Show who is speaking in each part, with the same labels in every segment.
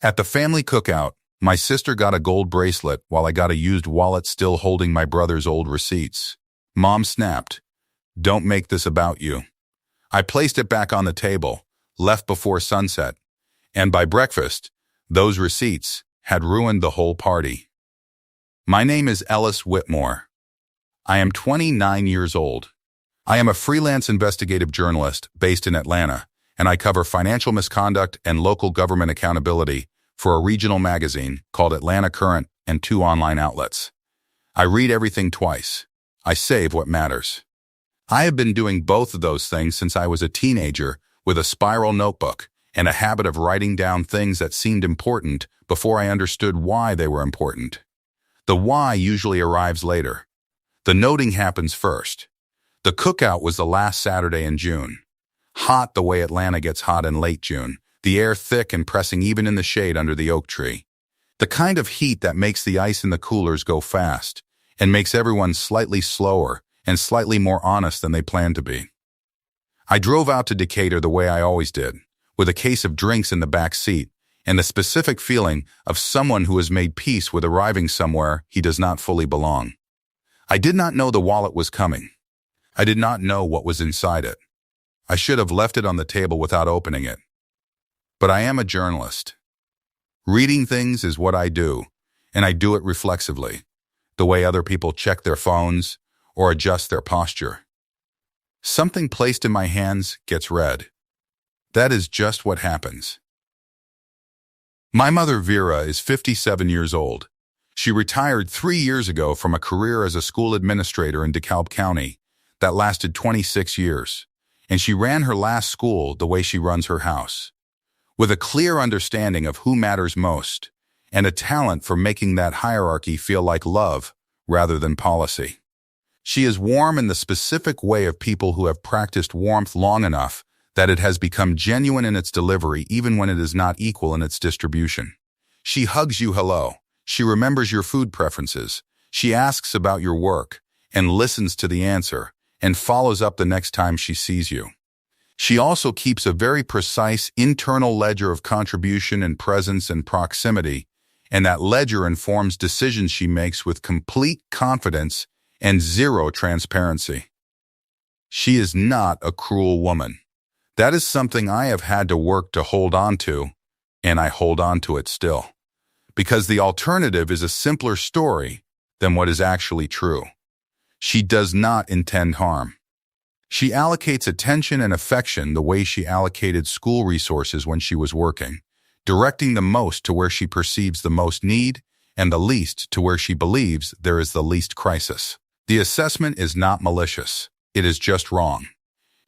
Speaker 1: At the family cookout, my sister got a gold bracelet while I got a used wallet still holding my brother's old receipts. Mom snapped, "Don't make this about you." I placed it back on the table, left before sunset, and by breakfast, those receipts had ruined the whole party. My name is Ellis Whitmore. I am 29 years old. I am a freelance investigative journalist based in Atlanta, and I cover financial misconduct and local government accountability for a regional magazine called Atlanta Current and 2 online outlets. I read everything twice. I save what matters. I have been doing both of those things since I was a teenager with a spiral notebook and a habit of writing down things that seemed important before I understood why they were important. The why usually arrives later. The noting happens first. The cookout was the last Saturday in June. Hot the way Atlanta gets hot in late June, the air thick and pressing even in the shade under the oak tree. The kind of heat that makes the ice in the coolers go fast and makes everyone slightly slower and slightly more honest than they planned to be. I drove out to Decatur the way I always did, with a case of drinks in the back seat and the specific feeling of someone who has made peace with arriving somewhere he does not fully belong. I did not know the wallet was coming. I did not know what was inside it. I should have left it on the table without opening it. But I am a journalist. Reading things is what I do, and I do it reflexively, the way other people check their phones or adjust their posture. Something placed in my hands gets read. That is just what happens. My mother, Vera, is 57 years old. She retired 3 years ago from a career as a school administrator in DeKalb County that lasted 26 years, and she ran her last school the way she runs her house, with a clear understanding of who matters most and a talent for making that hierarchy feel like love rather than policy. She is warm in the specific way of people who have practiced warmth long enough that it has become genuine in its delivery even when it is not equal in its distribution. She hugs you hello. She remembers your food preferences. She asks about your work and listens to the answer and follows up the next time she sees you. She also keeps a very precise internal ledger of contribution and presence and proximity, and that ledger informs decisions she makes with complete confidence and zero transparency. She is not a cruel woman. That is something I have had to work to hold on to, and I hold on to it still. Because the alternative is a simpler story than what is actually true. She does not intend harm. She allocates attention and affection the way she allocated school resources when she was working, directing the most to where she perceives the most need and the least to where she believes there is the least crisis. The assessment is not malicious. It is just wrong.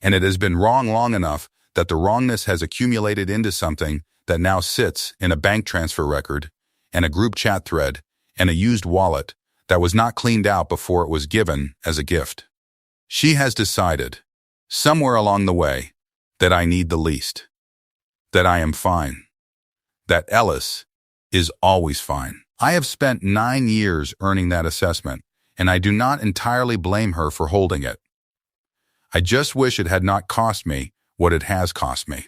Speaker 1: And it has been wrong long enough that the wrongness has accumulated into something that now sits in a bank transfer record and a group chat thread and a used wallet that was not cleaned out before it was given as a gift. She has decided, somewhere along the way, that I need the least, that I am fine, that Ellis is always fine. I have spent 9 years earning that assessment, and I do not entirely blame her for holding it. I just wish it had not cost me what it has cost me.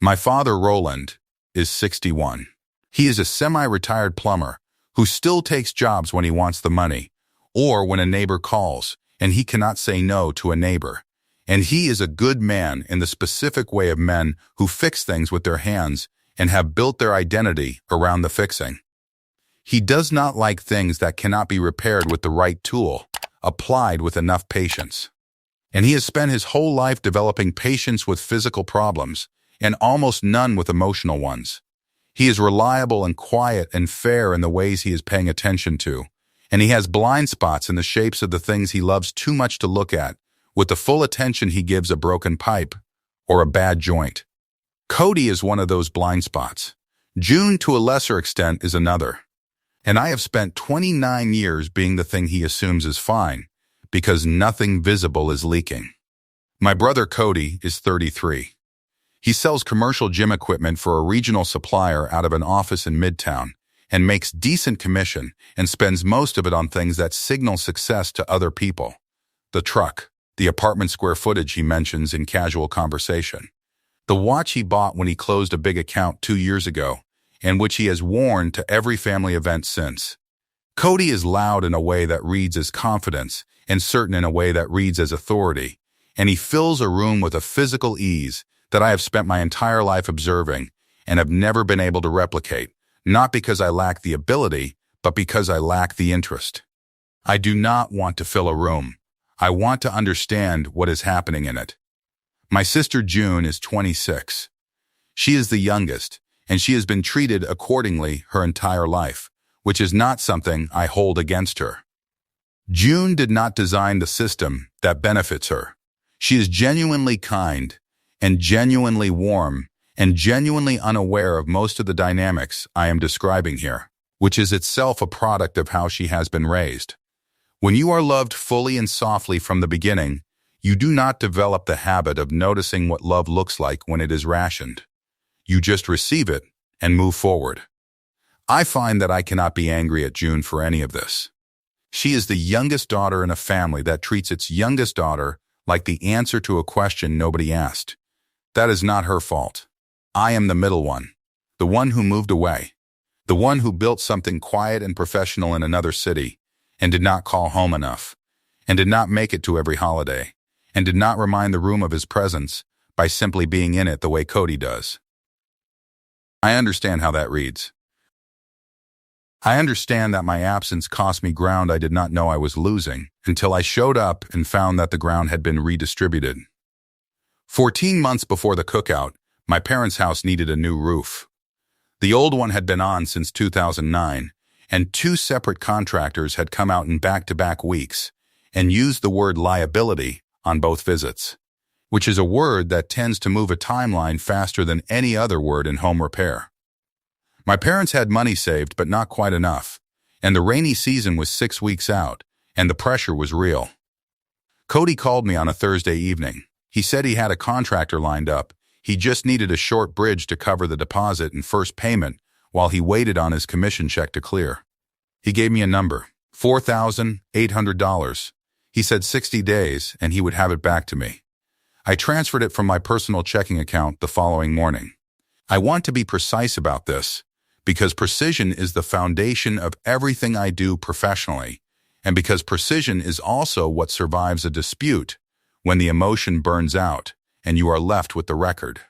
Speaker 1: My father, Roland, is 61. He is a semi-retired plumber who still takes jobs when he wants the money or when a neighbor calls and he cannot say no to a neighbor. And he is a good man in the specific way of men who fix things with their hands and have built their identity around the fixing. He does not like things that cannot be repaired with the right tool, applied with enough patience. And he has spent his whole life developing patience with physical problems and almost none with emotional ones. He is reliable and quiet and fair in the ways he is paying attention to, and he has blind spots in the shapes of the things he loves too much to look at, with the full attention he gives a broken pipe or a bad joint. Cody is one of those blind spots. June, to a lesser extent, is another. And I have spent 29 years being the thing he assumes is fine, because nothing visible is leaking. My brother Cody is 33. He sells commercial gym equipment for a regional supplier out of an office in Midtown and makes decent commission and spends most of it on things that signal success to other people. The truck, the apartment square footage he mentions in casual conversation, The watch he bought when he closed a big account 2 years ago, and which he has worn to every family event since. Cody is loud in a way that reads as confidence and certain in a way that reads as authority, and he fills a room with a physical ease that I have spent my entire life observing and have never been able to replicate, not because I lack the ability, but because I lack the interest. I do not want to fill a room. I want to understand what is happening in it. My sister June is 26. She is the youngest, and she has been treated accordingly her entire life, which is not something I hold against her. June did not design the system that benefits her. She is genuinely kind and genuinely warm and genuinely unaware of most of the dynamics I am describing here, which is itself a product of how she has been raised. When you are loved fully and softly from the beginning, you do not develop the habit of noticing what love looks like when it is rationed. You just receive it and move forward. I find that I cannot be angry at June for any of this. She is the youngest daughter in a family that treats its youngest daughter like the answer to a question nobody asked. That is not her fault. I am the middle one, the one who moved away, the one who built something quiet and professional in another city and did not call home enough, and did not make it to every holiday, and did not remind the room of his presence by simply being in it the way Cody does. I understand how that reads. I understand that my absence cost me ground I did not know I was losing until I showed up and found that the ground had been redistributed. 14 months before the cookout, my parents' house needed a new roof. The old one had been on since 2009, and 2 separate contractors had come out in back-to-back weeks and used the word liability on both visits, which is a word that tends to move a timeline faster than any other word in home repair. My parents had money saved, but not quite enough, and the rainy season was 6 weeks out, and the pressure was real. Cody called me on a Thursday evening. He said he had a contractor lined up. He just needed a short bridge to cover the deposit and first payment while he waited on his commission check to clear. He gave me a number, $4,800. He said 60 days and he would have it back to me. I transferred it from my personal checking account the following morning. I want to be precise about this because precision is the foundation of everything I do professionally, and because precision is also what survives a dispute when the emotion burns out and you are left with the record.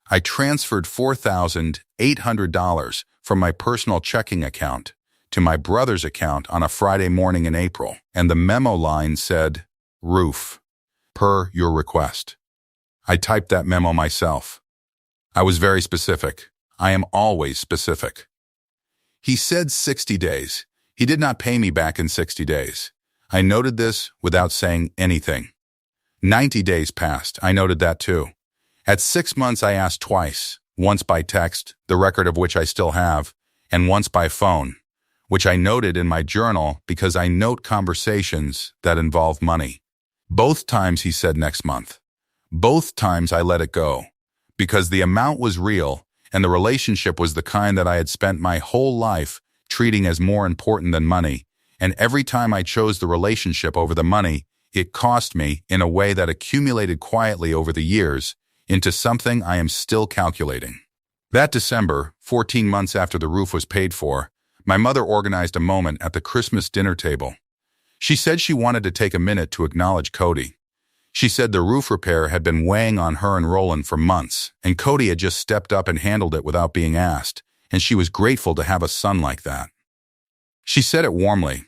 Speaker 1: I transferred $4,800 from my personal checking account to my brother's account on a Friday morning in April, and the memo line said, "Roof, per your request." I typed that memo myself. I was very specific. I am always specific. He said 60 days. He did not pay me back in 60 days. I noted this without saying anything. 90 days passed. I noted that too. At 6 months, I asked twice, once by text, the record of which I still have, and once by phone, which I noted in my journal because I note conversations that involve money. Both times he said next month. Both times I let it go, because the amount was real and the relationship was the kind that I had spent my whole life treating as more important than money, and every time I chose the relationship over the money, it cost me in a way that accumulated quietly over the years into something I am still calculating. That December, 14 months after the roof was paid for, my mother organized a moment at the Christmas dinner table. She said she wanted to take a minute to acknowledge Cody. She said the roof repair had been weighing on her and Roland for months, and Cody had just stepped up and handled it without being asked, and she was grateful to have a son like that. She said it warmly.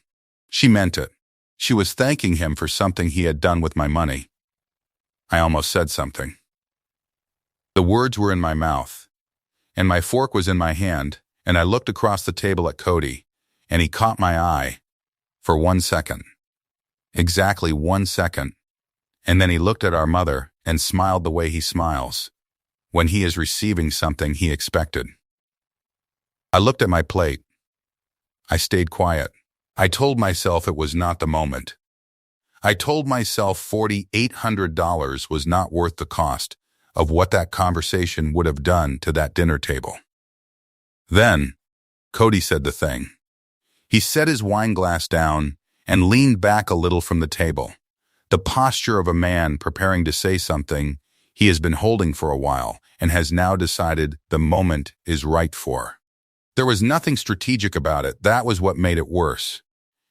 Speaker 1: She meant it. She was thanking him for something he had done with my money. I almost said something. The words were in my mouth, and my fork was in my hand, and I looked across the table at Cody, and he caught my eye for 1 second. Exactly 1 second. And then he looked at our mother and smiled the way he smiles when he is receiving something he expected. I looked at my plate. I stayed quiet. I told myself it was not the moment. I told myself $4,800 was not worth the cost of what that conversation would have done to that dinner table. Then, Cody said the thing. He set his wine glass down and leaned back a little from the table. The posture of a man preparing to say something he has been holding for a while and has now decided the moment is right for. There was nothing strategic about it. That was what made it worse.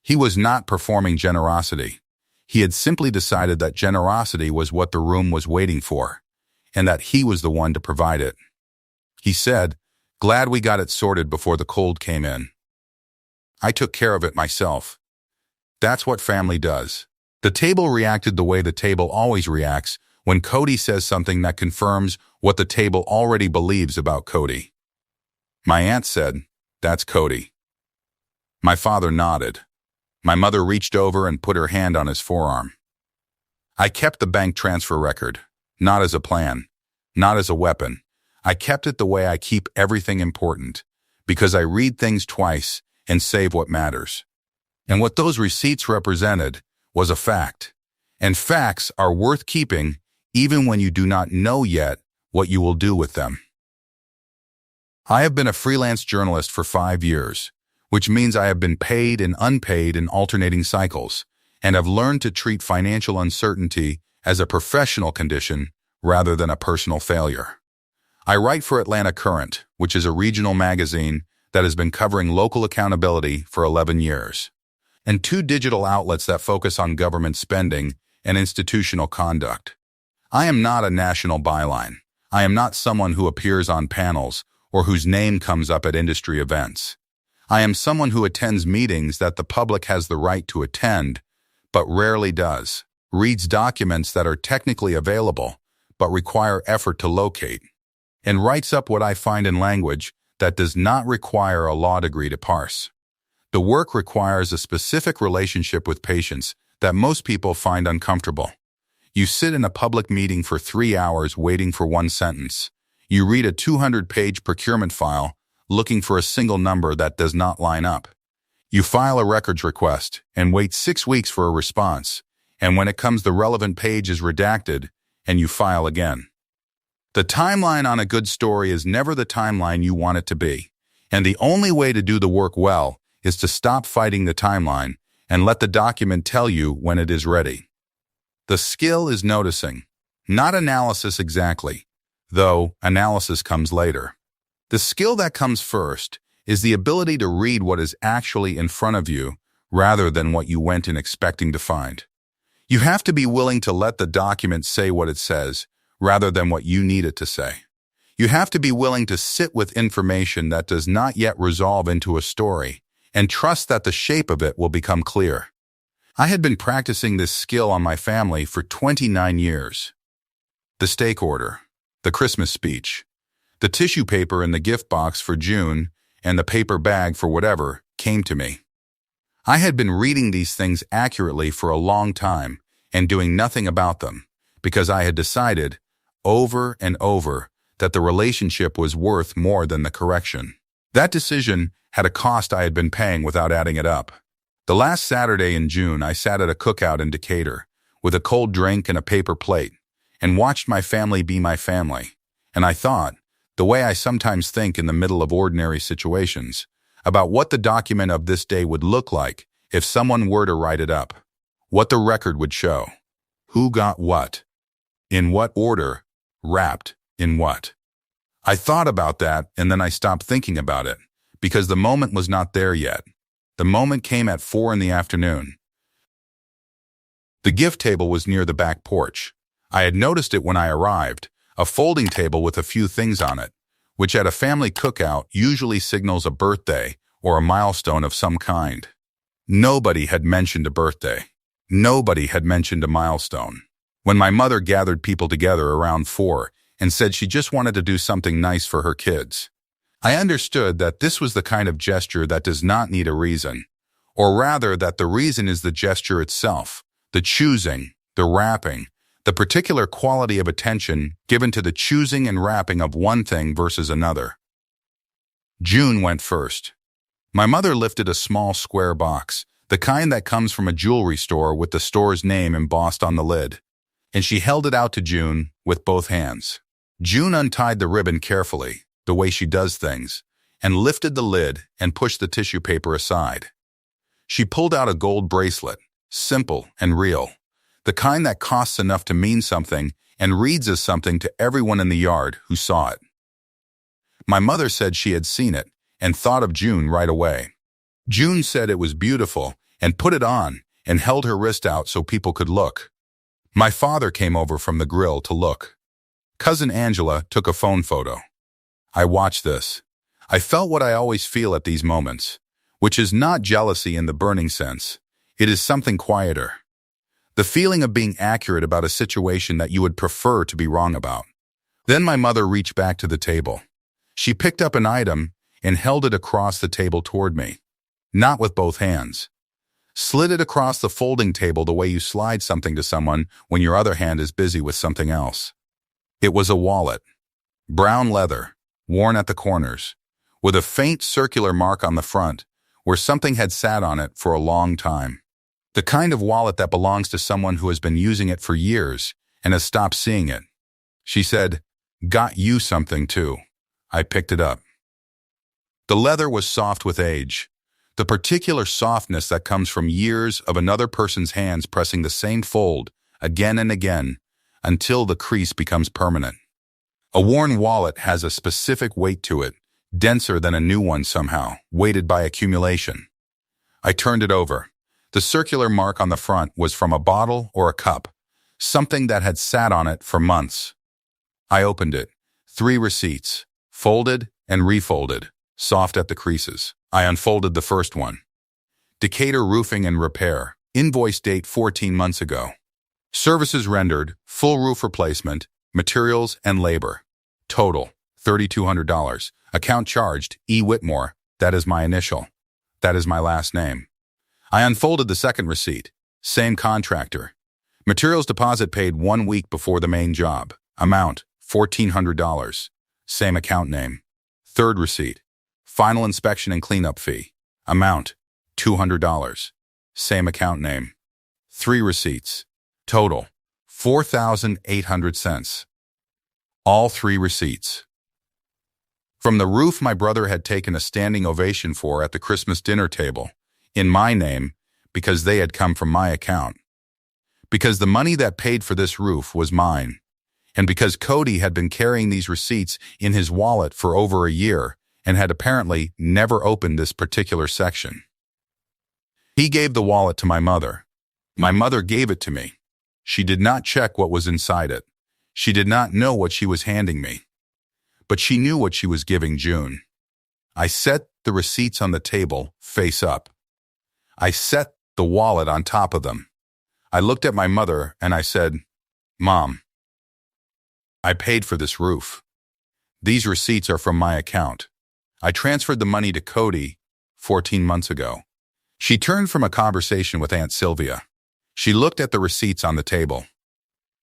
Speaker 1: He was not performing generosity. He had simply decided that generosity was what the room was waiting for, and that he was the one to provide it. He said, "Glad we got it sorted before the cold came in. I took care of it myself." That's what family does. The table reacted the way the table always reacts when Cody says something that confirms what the table already believes about Cody. My aunt said, "That's Cody." My father nodded. My mother reached over and put her hand on his forearm. I kept the bank transfer record, not as a plan, not as a weapon. I kept it the way I keep everything important, because I read things twice and save what matters. And what those receipts represented was a fact. And facts are worth keeping even when you do not know yet what you will do with them. I have been a freelance journalist for 5 years, which means I have been paid and unpaid in alternating cycles, and have learned to treat financial uncertainty as a professional condition rather than a personal failure. I write for Atlanta Current, which is a regional magazine that has been covering local accountability for 11 years, and 2 digital outlets that focus on government spending and institutional conduct. I am not a national byline. I am not someone who appears on panels or whose name comes up at industry events. I am someone who attends meetings that the public has the right to attend, but rarely does, reads documents that are technically available, but require effort to locate, and writes up what I find in language that does not require a law degree to parse. The work requires a specific relationship with patients that most people find uncomfortable. You sit in a public meeting for 3 hours waiting for one sentence. You read a 200-page procurement file looking for a single number that does not line up. You file a records request and wait 6 weeks for a response, and when it comes the relevant page is redacted, and you file again. The timeline on a good story is never the timeline you want it to be, and the only way to do the work well is to stop fighting the timeline and let the document tell you when it is ready. The skill is noticing, not analysis exactly, though analysis comes later. The skill that comes first is the ability to read what is actually in front of you rather than what you went in expecting to find. You have to be willing to let the document say what it says rather than what you need it to say. You have to be willing to sit with information that does not yet resolve into a story and trust that the shape of it will become clear. I had been practicing this skill on my family for 29 years. The steak order, the Christmas speech, the tissue paper in the gift box for June, and the paper bag for whatever came to me. I had been reading these things accurately for a long time and doing nothing about them because I had decided, over and over, that the relationship was worth more than the correction. That decision had a cost I had been paying without adding it up. The last Saturday in June, I sat at a cookout in Decatur with a cold drink and a paper plate and watched my family be my family. And I thought, the way I sometimes think in the middle of ordinary situations, about what the document of this day would look like if someone were to write it up, what the record would show, who got what, in what order, wrapped in what. I thought about that and then I stopped thinking about it because the moment was not there yet. The moment came at 4 in the afternoon. The gift table was near the back porch. I had noticed it when I arrived, a folding table with a few things on it, which at a family cookout usually signals a birthday or a milestone of some kind. Nobody had mentioned a birthday. Nobody had mentioned a milestone. When my mother gathered people together around 4 and said she just wanted to do something nice for her kids, I understood that this was the kind of gesture that does not need a reason, or rather that the reason is the gesture itself, the choosing, the wrapping, the particular quality of attention given to the choosing and wrapping of one thing versus another. June went first. My mother lifted a small square box, the kind that comes from a jewelry store with the store's name embossed on the lid, and she held it out to June with both hands. June untied the ribbon carefully, the way she does things, and lifted the lid and pushed the tissue paper aside. She pulled out a gold bracelet, simple and real, the kind that costs enough to mean something and reads as something to everyone in the yard who saw it. My mother said she had seen it and thought of June right away. June said it was beautiful and put it on and held her wrist out so people could look. My father came over from the grill to look. Cousin Angela took a phone photo. I watched this. I felt what I always feel at these moments, which is not jealousy in the burning sense. It is something quieter. The feeling of being accurate about a situation that you would prefer to be wrong about. Then my mother reached back to the table. She picked up an item and held it across the table toward me. Not with both hands. Slid it across the folding table the way you slide something to someone when your other hand is busy with something else. It was a wallet. Brown leather, worn at the corners, with a faint circular mark on the front where something had sat on it for a long time. The kind of wallet that belongs to someone who has been using it for years and has stopped seeing it. She said, "Got you something too." I picked it up. The leather was soft with age, the particular softness that comes from years of another person's hands pressing the same fold again and again until the crease becomes permanent. A worn wallet has a specific weight to it, denser than a new one somehow, weighted by accumulation. I turned it over. The circular mark on the front was from a bottle or a cup, something that had sat on it for months. I opened it. 3 receipts, folded and refolded, soft at the creases. I unfolded the first one. Decatur Roofing and Repair, invoice date 14 months ago. Services rendered, full roof replacement, materials and labor. Total, $3,200. Account charged, E. Whitmore, that is my initial. That is my last name. I unfolded the second receipt. Same contractor. Materials deposit paid 1 week before the main job. Amount, $1,400. Same account name. Third receipt. Final inspection and cleanup fee. Amount, $200. Same account name. 3 receipts. Total, $4,800. All 3 receipts. From the roof my brother had taken a standing ovation for at the Christmas dinner table, in my name, because they had come from my account. Because the money that paid for this roof was mine, and because Cody had been carrying these receipts in his wallet for over a year and had apparently never opened this particular section. He gave the wallet to my mother. My mother gave it to me. She did not check what was inside it. She did not know what she was handing me. But she knew what she was giving June. I set the receipts on the table, face up. I set the wallet on top of them. I looked at my mother and I said, "Mom, I paid for this roof. These receipts are from my account. I transferred the money to Cody 14 months ago." She turned from a conversation with Aunt Sylvia. She looked at the receipts on the table.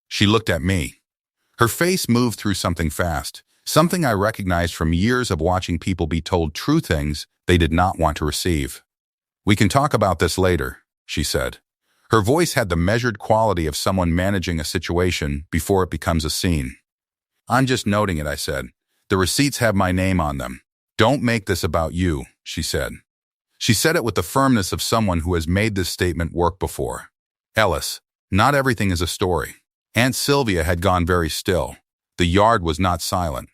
Speaker 1: She looked at me. Her face moved through something fast, something I recognized from years of watching people be told true things they did not want to receive. "We can talk about this later," she said. Her voice had the measured quality of someone managing a situation before it becomes a scene. "I'm just noting it," I said. "The receipts have my name on them. Don't make this about you," she said. She said it with the firmness of someone who has made this statement work before. "Ellis, not everything is a story." Aunt Sylvia had gone very still. The yard was not silent.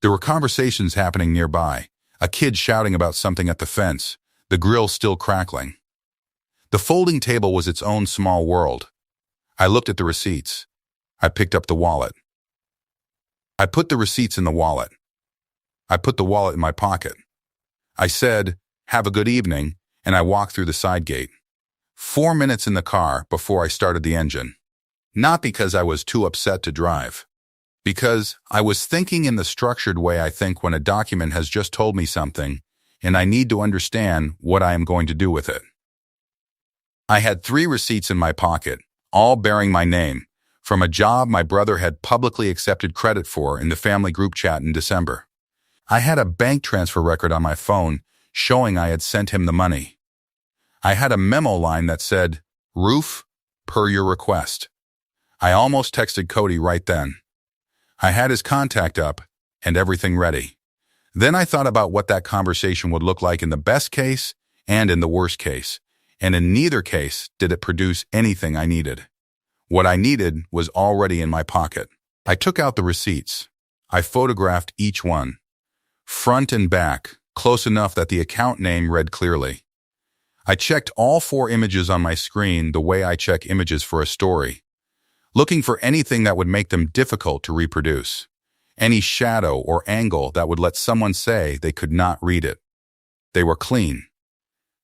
Speaker 1: There were conversations happening nearby, a kid shouting about something at the fence, the grill still crackling. The folding table was its own small world. I looked at the receipts. I picked up the wallet. I put the receipts in the wallet. I put the wallet in my pocket. I said, "Have a good evening," and I walked through the side gate. 4 minutes in the car before I started the engine. Not because I was too upset to drive. Because I was thinking in the structured way I think when a document has just told me something, and I need to understand what I am going to do with it. I had 3 receipts in my pocket, all bearing my name, from a job my brother had publicly accepted credit for in the family group chat in December. I had a bank transfer record on my phone showing I had sent him the money. I had a memo line that said, "Roof, per your request." I almost texted Cody right then. I had his contact up and everything ready. Then I thought about what that conversation would look like in the best case and in the worst case, and in neither case did it produce anything I needed. What I needed was already in my pocket. I took out the receipts. I photographed each one, front and back, close enough that the account name read clearly. I checked all 4 images on my screen the way I check images for a story, looking for anything that would make them difficult to reproduce, any shadow or angle that would let someone say they could not read it. They were clean.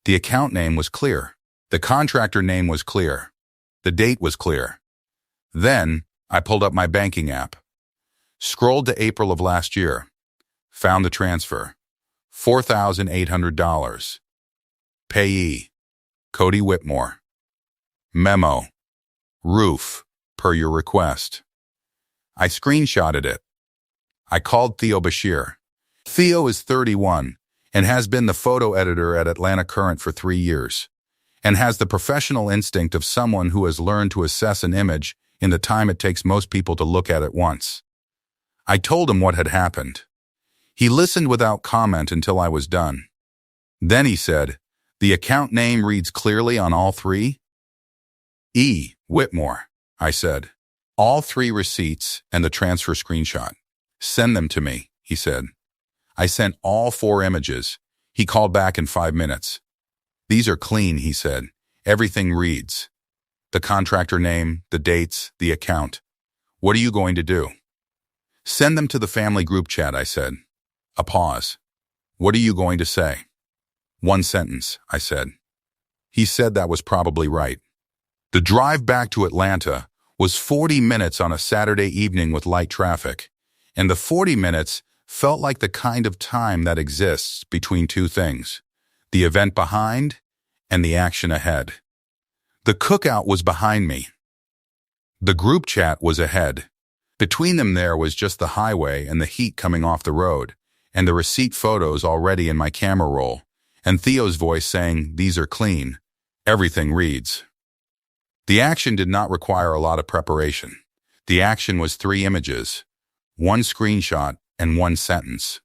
Speaker 1: The account name was clear. The contractor name was clear. The date was clear. Then, I pulled up my banking app, scrolled to April of last year, found the transfer, $4,800. Payee, Cody Whitmore. Memo, roof, per your request. I screenshotted it. I called Theo Bashir. Theo is 31 and has been the photo editor at Atlanta Current for 3 years, and has the professional instinct of someone who has learned to assess an image in the time it takes most people to look at it once. I told him what had happened. He listened without comment until I was done. Then he said, "The account name reads clearly on all 3? E. Whitmore," I said. "All 3 receipts and the transfer screenshot. Send them to me," he said. I sent all 4 images. He called back in 5 minutes. "These are clean," he said. "Everything reads. The contractor name, the dates, the account. What are you going to do?" "Send them to the family group chat," I said. A pause. "What are you going to say?" "1 sentence," I said. He said that was probably right. The drive back to Atlanta was 40 minutes on a Saturday evening with light traffic, and the 40 minutes felt like the kind of time that exists between 2 things, the event behind and the action ahead. The cookout was behind me. The group chat was ahead. Between them there was just the highway and the heat coming off the road, and the receipt photos already in my camera roll, and Theo's voice saying, "These are clean. Everything reads." The action did not require a lot of preparation. The action was 3 images, 1 screenshot, and 1 sentence.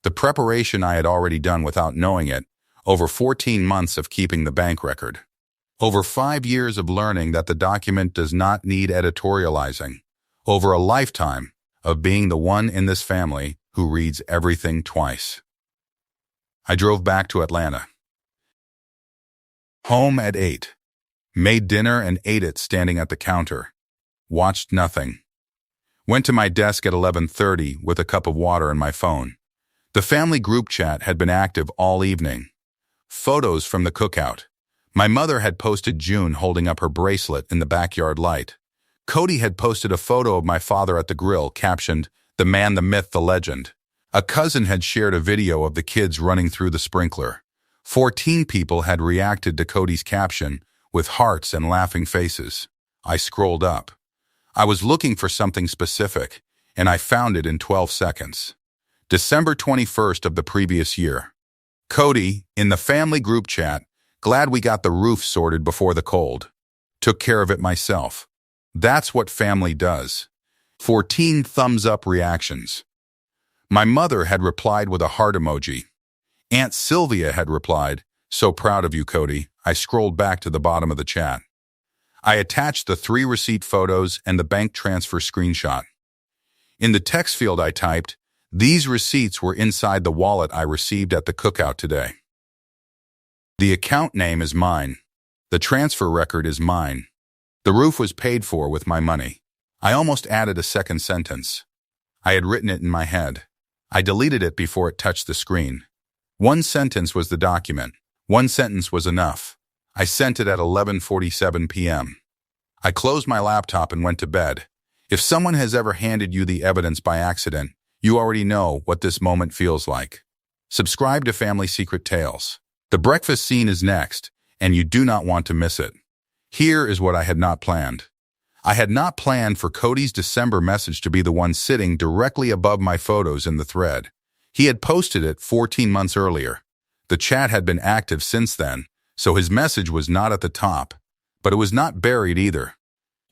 Speaker 1: The preparation I had already done without knowing it, over 14 months of keeping the bank record. Over 5 years of learning that the document does not need editorializing. Over a lifetime of being the one in this family who reads everything twice. I drove back to Atlanta. Home at 8. Made dinner and ate it standing at the counter. Watched nothing. Went to my desk at 11:30 with a cup of water and my phone. The family group chat had been active all evening. Photos from the cookout. My mother had posted June holding up her bracelet in the backyard light. Cody had posted a photo of my father at the grill captioned, "The man, the myth, the legend." A cousin had shared a video of the kids running through the sprinkler. 14 people had reacted to Cody's caption with hearts and laughing faces. I scrolled up. I was looking for something specific, and I found it in 12 seconds. December 21st of the previous year. Cody, in the family group chat, "Glad we got the roof sorted before the cold. Took care of it myself. That's what family does." 14 thumbs up reactions. My mother had replied with a heart emoji. Aunt Sylvia had replied, "So proud of you, Cody." I scrolled back to the bottom of the chat. I attached the 3 receipt photos and the bank transfer screenshot. In the text field I typed, "These receipts were inside the wallet I received at the cookout today. The account name is mine. The transfer record is mine. The roof was paid for with my money." I almost added a second sentence. I had written it in my head. I deleted it before it touched the screen. 1 sentence was the document. 1 sentence was enough. I sent it at 11:47 p.m. I closed my laptop and went to bed. If someone has ever handed you the evidence by accident, you already know what this moment feels like. Subscribe to Family Secret Tales. The breakfast scene is next, and you do not want to miss it. Here is what I had not planned. I had not planned for Cody's December message to be the one sitting directly above my photos in the thread. He had posted it 14 months earlier. The chat had been active since then, so his message was not at the top, but it was not buried either.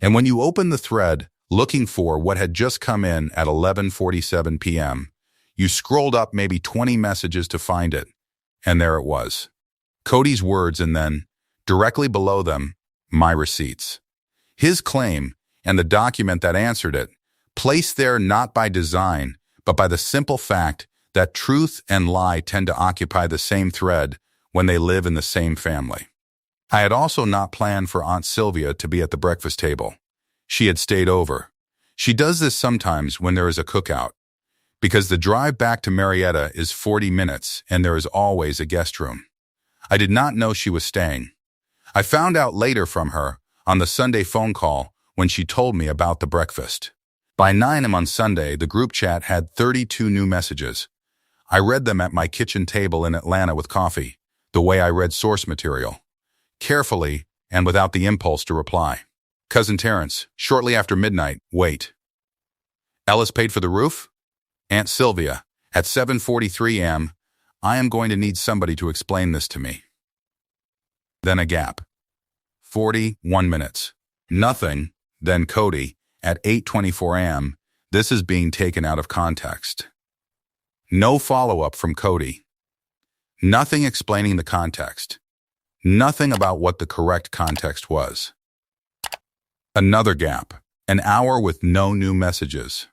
Speaker 1: And when you open the thread, looking for what had just come in at 11:47 p.m., you scrolled up maybe 20 messages to find it, and there it was. Cody's words, and then, directly below them, my receipts. His claim, and the document that answered it, placed there not by design, but by the simple fact that truth and lie tend to occupy the same thread when they live in the same family. I had also not planned for Aunt Sylvia to be at the breakfast table. She had stayed over. She does this sometimes when there is a cookout, because the drive back to Marietta is 40 minutes and there is always a guest room. I did not know she was staying. I found out later from her on the Sunday phone call when she told me about the breakfast. By 9 a.m. on Sunday, the group chat had 32 new messages. I read them at my kitchen table in Atlanta with coffee, the way I read source material, carefully and without the impulse to reply. Cousin Terrence, shortly after midnight, wait. Ellis paid for the roof? Aunt Sylvia, at 7:43 a.m., I am going to need somebody to explain this to me. Then a gap. 41 minutes. Nothing. Then Cody, at 8:24 a.m., this is being taken out of context. No follow-up from Cody. Nothing explaining the context. Nothing about what the correct context was. Another gap. An hour with no new messages.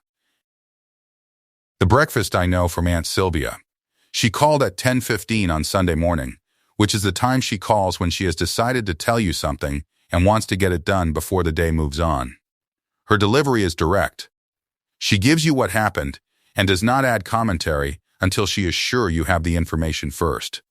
Speaker 1: The breakfast I know from Aunt Sylvia. She called at 10:15 on Sunday morning, which is the time she calls when she has decided to tell you something and wants to get it done before the day moves on. Her delivery is direct. She gives you what happened and does not add commentary until she is sure you have the information first.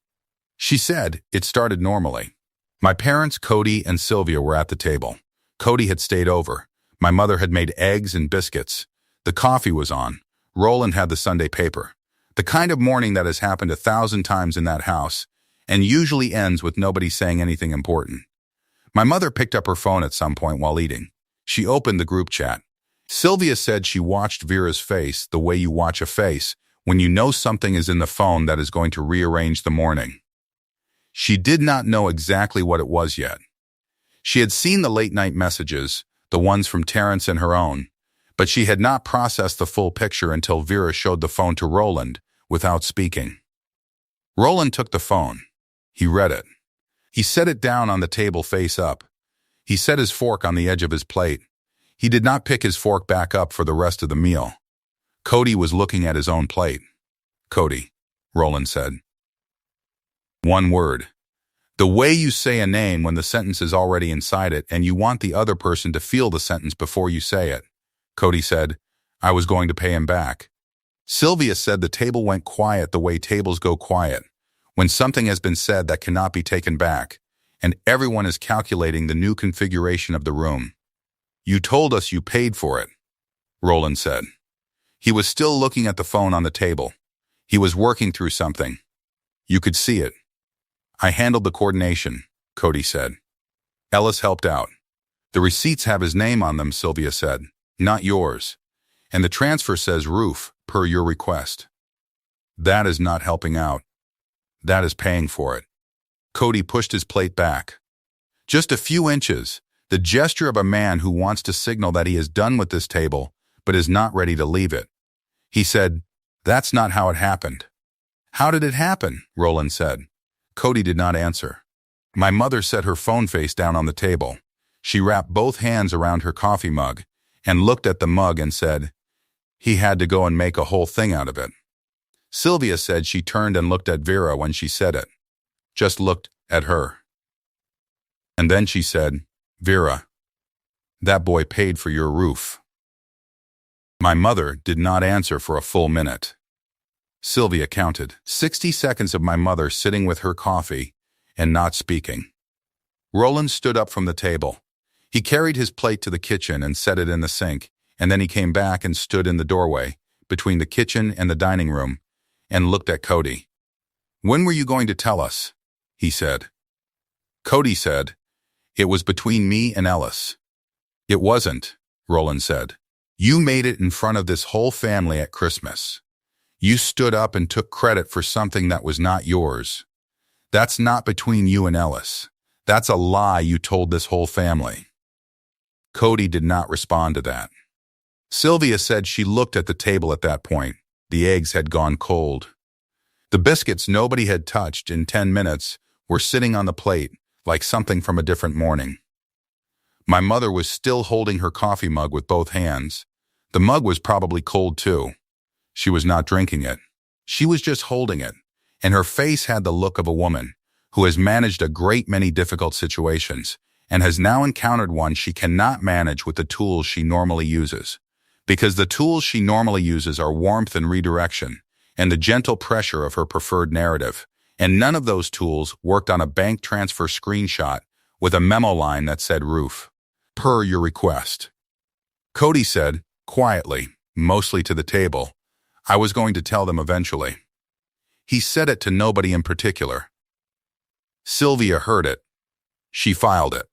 Speaker 1: She said it started normally. My parents, Cody and Sylvia, were at the table. Cody had stayed over. My mother had made eggs and biscuits. The coffee was on. Roland had the Sunday paper. The kind of morning that has happened 1,000 times in that house and usually ends with nobody saying anything important. My mother picked up her phone at some point while eating. She opened the group chat. Sylvia said she watched Vera's face the way you watch a face when you know something is in the phone that is going to rearrange the morning. She did not know exactly what it was yet. She had seen the late-night messages, the ones from Terrence and her own, but she had not processed the full picture until Vera showed the phone to Roland without speaking. Roland took the phone. He read it. He set it down on the table face up. He set his fork on the edge of his plate. He did not pick his fork back up for the rest of the meal. Cody was looking at his own plate. Cody, Roland said. One word. The way you say a name when the sentence is already inside it and you want the other person to feel the sentence before you say it. Cody said, I was going to pay him back. Sylvia said the table went quiet the way tables go quiet, when something has been said that cannot be taken back, and everyone is calculating the new configuration of the room. You told us you paid for it, Roland said. He was still looking at the phone on the table. He was working through something. You could see it. I handled the coordination, Cody said. Ellis helped out. The receipts have his name on them, Sylvia said, not yours. And the transfer says roof, per your request. That is not helping out. That is paying for it. Cody pushed his plate back. Just a few inches, the gesture of a man who wants to signal that he is done with this table, but is not ready to leave it. He said, that's not how it happened. How did it happen? Roland said. Cody did not answer. My mother set her phone face down on the table. She wrapped both hands around her coffee mug and looked at the mug and said, he had to go and make a whole thing out of it. Sylvia said she turned and looked at Vera when she said it. Just looked at her. And then she said, Vera, that boy paid for your roof. My mother did not answer for a full minute. Sylvia counted 60 seconds of my mother sitting with her coffee and not speaking. Roland stood up from the table. He carried his plate to the kitchen and set it in the sink, and then he came back and stood in the doorway between the kitchen and the dining room and looked at Cody. When were you going to tell us? He said. Cody said, it was between me and Ellis. It wasn't, Roland said. You made it in front of this whole family at Christmas. You stood up and took credit for something that was not yours. That's not between you and Ellis. That's a lie you told this whole family. Cody did not respond to that. Sylvia said she looked at the table at that point. The eggs had gone cold. The biscuits nobody had touched in 10 minutes were sitting on the plate like something from a different morning. My mother was still holding her coffee mug with both hands. The mug was probably cold too. She was not drinking it. She was just holding it, and her face had the look of a woman who has managed a great many difficult situations and has now encountered one she cannot manage with the tools she normally uses. Because the tools she normally uses are warmth and redirection, and the gentle pressure of her preferred narrative, and none of those tools worked on a bank transfer screenshot with a memo line that said roof. Per your request. Cody said, quietly, mostly to the table, I was going to tell them eventually. He said it to nobody in particular. Sylvia heard it. She filed it.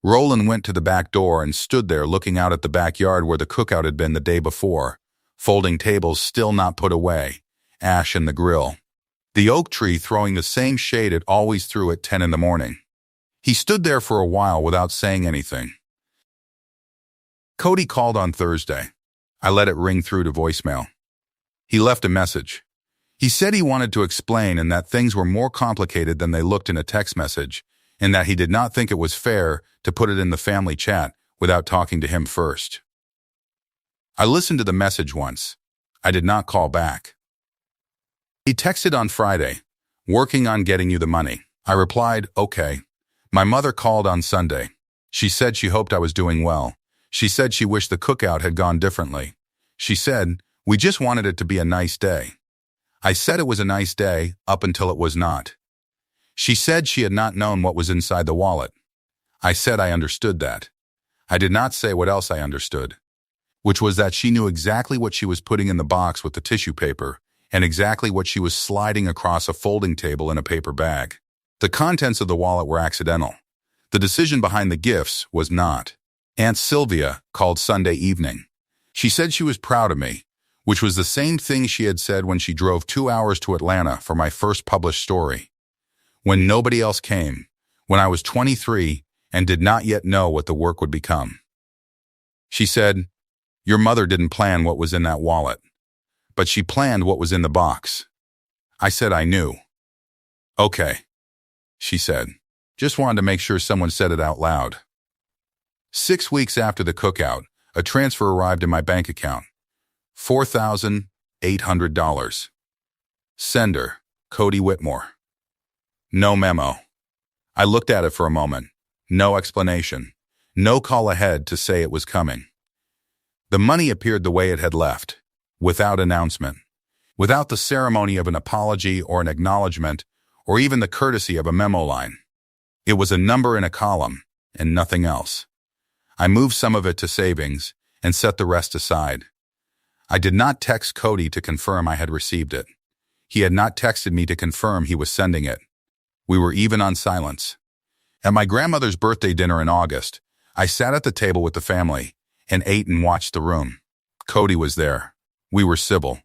Speaker 1: Roland went to the back door and stood there looking out at the backyard where the cookout had been the day before, folding tables still not put away, ash in the grill. The oak tree throwing the same shade it always threw at 10 in the morning. He stood there for a while without saying anything. Cody called on Thursday. I let it ring through to voicemail. He left a message. He said he wanted to explain and that things were more complicated than they looked in a text message, and that he did not think it was fair to put it in the family chat without talking to him first. I listened to the message once. I did not call back. He texted on Friday, working on getting you the money. I replied, okay. My mother called on Sunday. She said she hoped I was doing well. She said she wished the cookout had gone differently. She said, we just wanted it to be a nice day. I said it was a nice day up until it was not. She said she had not known what was inside the wallet. I said I understood that. I did not say what else I understood, which was that she knew exactly what she was putting in the box with the tissue paper and exactly what she was sliding across a folding table in a paper bag. The contents of the wallet were accidental. The decision behind the gifts was not. Aunt Sylvia called Sunday evening. She said she was proud of me, which was the same thing she had said when she drove 2 hours to Atlanta for my first published story. When nobody else came, when I was 23 and did not yet know what the work would become. She said, your mother didn't plan what was in that wallet, but she planned what was in the box. I said I knew. Okay, she said. Just wanted to make sure someone said it out loud. 6 weeks after the cookout, a transfer arrived in my bank account. $4,800. Sender, Cody Whitmore. No memo. I looked at it for a moment. No explanation. No call ahead to say it was coming. The money appeared the way it had left, without announcement, without the ceremony of an apology or an acknowledgement, or even the courtesy of a memo line. It was a number in a column, and nothing else. I moved some of it to savings and set the rest aside. I did not text Cody to confirm I had received it. He had not texted me to confirm he was sending it. We were even on silence. At my grandmother's birthday dinner in August, I sat at the table with the family and ate and watched the room. Cody was there. We were civil.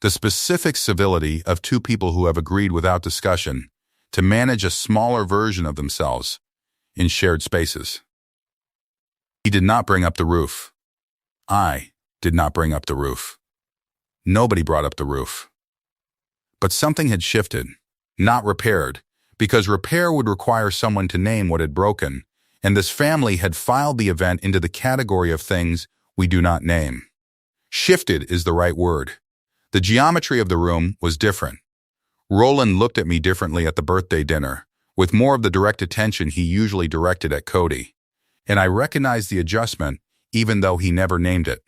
Speaker 1: The specific civility of two people who have agreed without discussion to manage a smaller version of themselves in shared spaces. He did not bring up the roof. I did not bring up the roof. Nobody brought up the roof. But something had shifted, not repaired, because repair would require someone to name what had broken, and this family had filed the event into the category of things we do not name. Shifted is the right word. The geometry of the room was different. Roland looked at me differently at the birthday dinner, with more of the direct attention he usually directed at Cody, and I recognized the adjustment even though he never named it.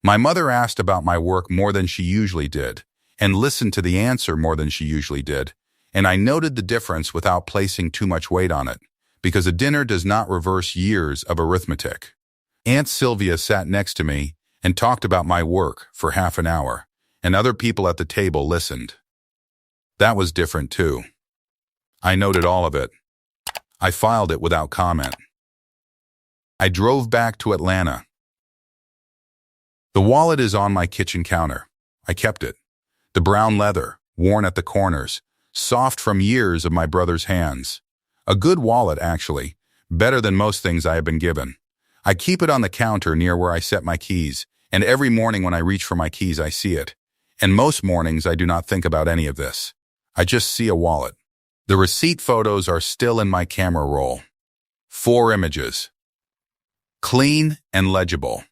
Speaker 1: My mother asked about my work more than she usually did, and listened to the answer more than she usually did, and I noted the difference without placing too much weight on it, because a dinner does not reverse years of arithmetic. Aunt Sylvia sat next to me and talked about my work for half an hour, and other people at the table listened. That was different too. I noted all of it. I filed it without comment. I drove back to Atlanta. The wallet is on my kitchen counter. I kept it. The brown leather, worn at the corners, soft from years of my brother's hands. A good wallet, actually, better than most things I have been given. I keep it on the counter near where I set my keys, and every morning when I reach for my keys I see it. And most mornings I do not think about any of this. I just see a wallet. The receipt photos are still in my camera roll. 4 images. Clean and legible.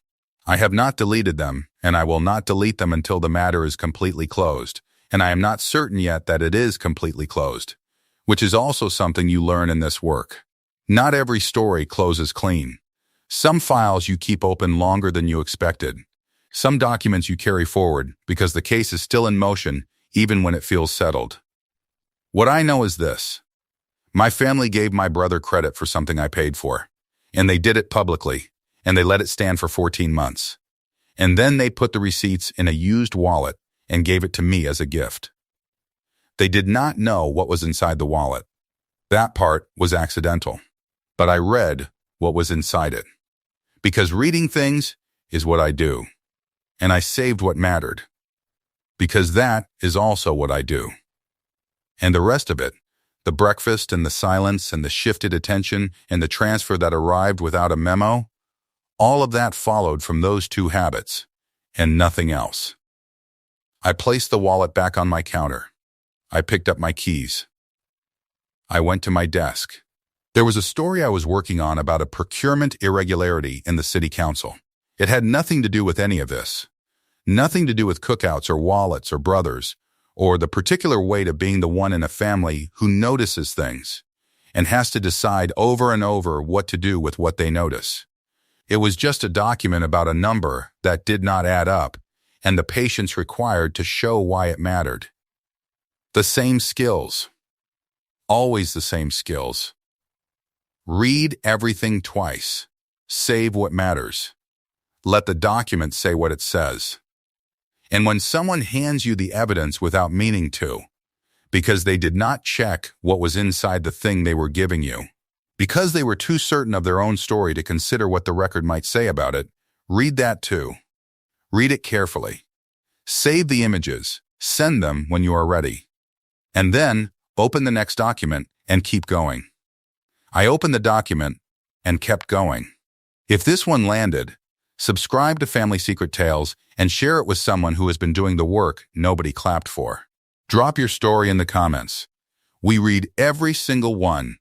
Speaker 1: I have not deleted them, and I will not delete them until the matter is completely closed, and I am not certain yet that it is completely closed, which is also something you learn in this work. Not every story closes clean. Some files you keep open longer than you expected. Some documents you carry forward because the case is still in motion even when it feels settled. What I know is this. My family gave my brother credit for something I paid for, and they did it publicly, and they let it stand for 14 months. And then they put the receipts in a used wallet and gave it to me as a gift. They did not know what was inside the wallet. That part was accidental. But I read what was inside it. Because reading things is what I do. And I saved what mattered. Because that is also what I do. And the rest of it, the breakfast and the silence and the shifted attention and the transfer that arrived without a memo, all of that followed from those two habits, and nothing else. I placed the wallet back on my counter. I picked up my keys. I went to my desk. There was a story I was working on about a procurement irregularity in the city council. It had nothing to do with any of this. Nothing to do with cookouts or wallets or brothers, or the particular weight of being the one in a family who notices things and has to decide over and over what to do with what they notice. It was just a document about a number that did not add up and the patience required to show why it mattered. The same skills. Always the same skills. Read everything twice. Save what matters. Let the document say what it says. And when someone hands you the evidence without meaning to, because they did not check what was inside the thing they were giving you, because they were too certain of their own story to consider what the record might say about it, read that too. Read it carefully. Save the images. Send them when you are ready. And then open the next document and keep going. I opened the document and kept going. If this one landed, subscribe to Family Secret Tales and share it with someone who has been doing the work nobody clapped for. Drop your story in the comments. We read every single one,